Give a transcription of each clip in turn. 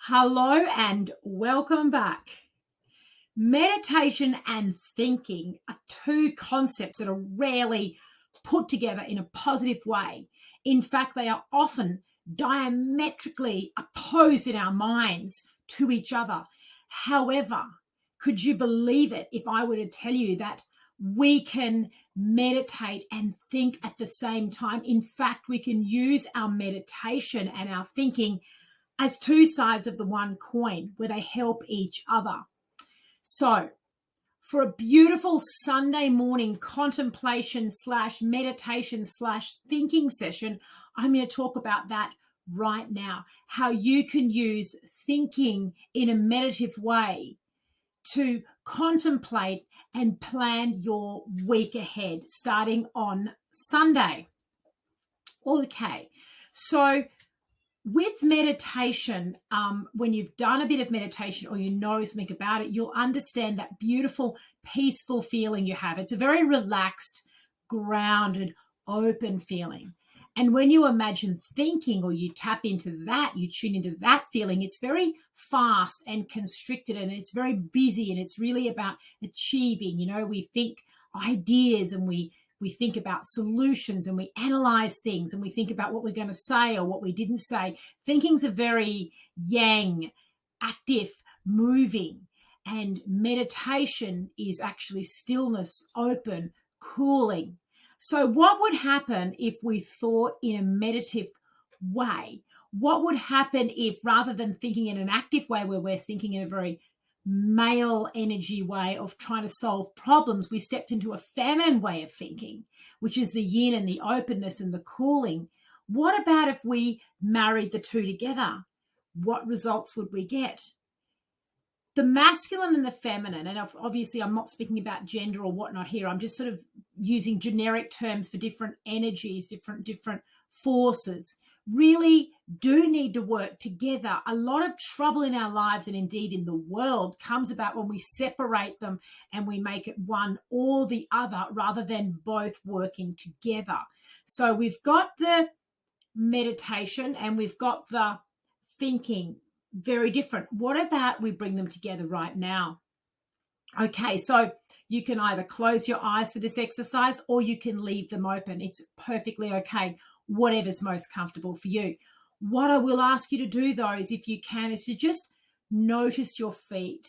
Hello and welcome back. Meditation and thinking are two concepts that are rarely put together in a positive way. In fact, they are often diametrically opposed in our minds to each other. However, could you believe it if I were to tell you that we can meditate and think at the same time? In fact, we can use our meditation and our thinking as two sides of the one coin where they help each other. So for a beautiful Sunday morning contemplation / meditation / thinking session, I'm going to talk about that right now, how you can use thinking in a meditative way to contemplate and plan your week ahead starting on Sunday. Okay, so with meditation, when you've done a bit of meditation or you know something about it, you'll understand that beautiful, peaceful feeling you have. It's a very relaxed, grounded, open feeling. And when you imagine thinking or you tap into that, you tune into that feeling, it's very fast and constricted and it's very busy and it's really about achieving. You know, we think ideas and we think about solutions and we analyze things and we think about what we're going to say or what we didn't say. Thinking's a very yang, active, moving, and meditation is actually stillness, open, cooling. So what would happen if we thought in a meditative way? What would happen if rather than thinking in an active way where we're thinking in a very male energy way of trying to solve problems, we stepped into a feminine way of thinking, which is the yin and the openness and the cooling? What about if we married the two together? What results would we get? The masculine and the feminine, and obviously I'm not speaking about gender or whatnot here, I'm just sort of using generic terms for different energies, different forces, really do need to work together. A lot of trouble in our lives and indeed in the world comes about when we separate them and we make it one or the other rather than both working together. So we've got the meditation and we've got the thinking, very different. What about we bring them together right now? Okay, so you can either close your eyes for this exercise or you can leave them open. It's perfectly okay, whatever's most comfortable for you. What I will ask you to do, though, is if you can, is to just notice your feet,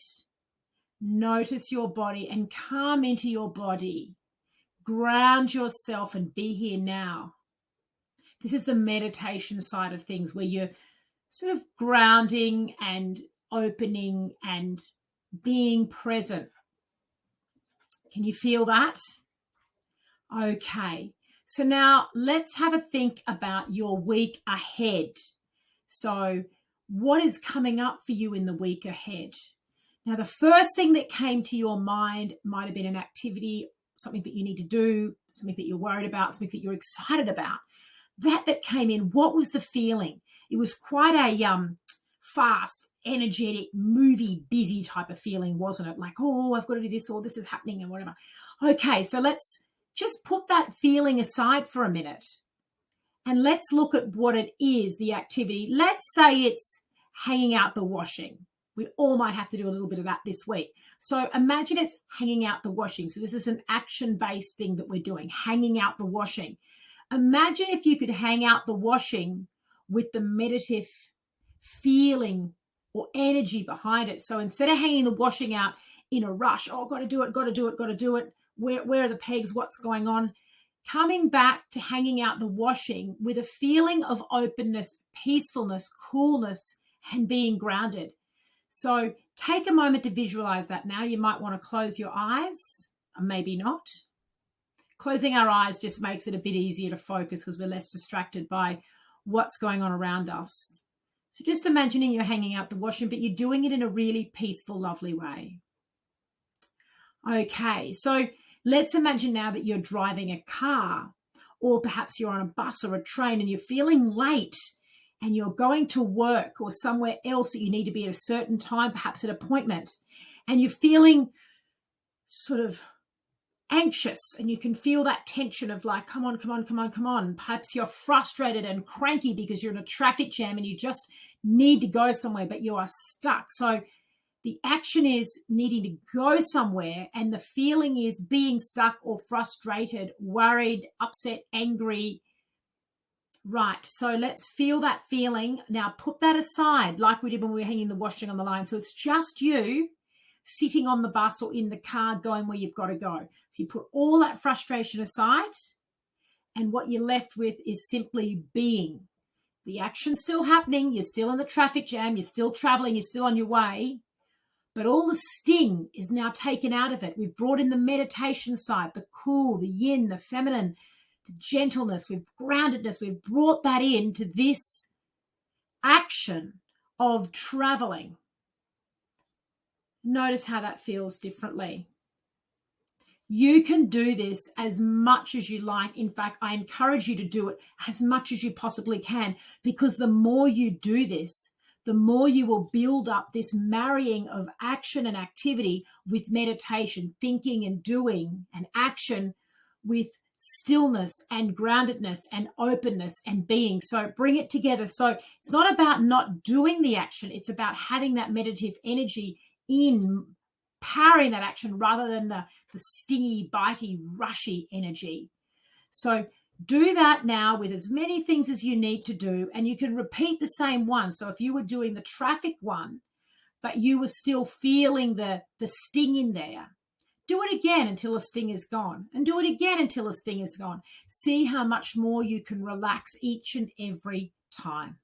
notice your body and come into your body. Ground yourself and be here now. This is the meditation side of things where you're sort of grounding and opening and being present. Can you feel that? Okay. So now let's have a think about your week ahead. So what is coming up for you in the week ahead? Now, the first thing that came to your mind might have been an activity, something that you need to do, something that you're worried about, something that you're excited about. That came in, what was the feeling? It was quite a fast, energetic, movie, busy type of feeling, wasn't it? Like, oh, I've got to do this or this is happening and whatever. Okay, so let's just put that feeling aside for a minute and let's look at what it is, the activity. Let's say it's hanging out the washing. We all might have to do a little bit of that this week. So imagine it's hanging out the washing. So this is an action-based thing that we're doing, hanging out the washing. Imagine if you could hang out the washing with the meditative feeling or energy behind it. So instead of hanging the washing out in a rush, oh, got to do it. Where are the pegs? What's going on? Coming back to hanging out the washing with a feeling of openness, peacefulness, coolness, and being grounded. So take a moment to visualize that now. You might want to close your eyes, or maybe not. Closing our eyes just makes it a bit easier to focus because we're less distracted by what's going on around us. So just imagining you're hanging out the washing, but you're doing it in a really peaceful, lovely way. Okay, so let's imagine now that you're driving a car or perhaps you're on a bus or a train and you're feeling late and you're going to work or somewhere else that you need to be at a certain time, perhaps an appointment, and you're feeling sort of anxious and you can feel that tension of like, come on, come on, come on, come on. Perhaps you're frustrated and cranky because you're in a traffic jam and you just need to go somewhere, but you are stuck. So the action is needing to go somewhere, and the feeling is being stuck or frustrated, worried, upset, angry. Right, so let's feel that feeling. Now put that aside like we did when we were hanging the washing on the line. So it's just you sitting on the bus or in the car going where you've got to go. So you put all that frustration aside, and what you're left with is simply being. The action's still happening. You're still in the traffic jam. You're still traveling. You're still on your way. But all the sting is now taken out of it. We've brought in the meditation side, the cool, the yin, the feminine, the gentleness, with groundedness. We've brought that into this action of traveling. Notice how that feels differently. You can do this as much as you like. In fact, I encourage you to do it as much as you possibly can, because the more you do this, the more you will build up this marrying of action and activity with meditation, thinking and doing, and action with stillness and groundedness and openness and being. So bring it together. So it's not about not doing the action. It's about having that meditative energy in powering that action rather than the stingy, bitey, rushy energy. So do that now with as many things as you need to do, and you can repeat the same one. So if you were doing the traffic one, but you were still feeling the sting in there, do it again until the sting is gone, and do it again until the sting is gone. See how much more you can relax each and every time.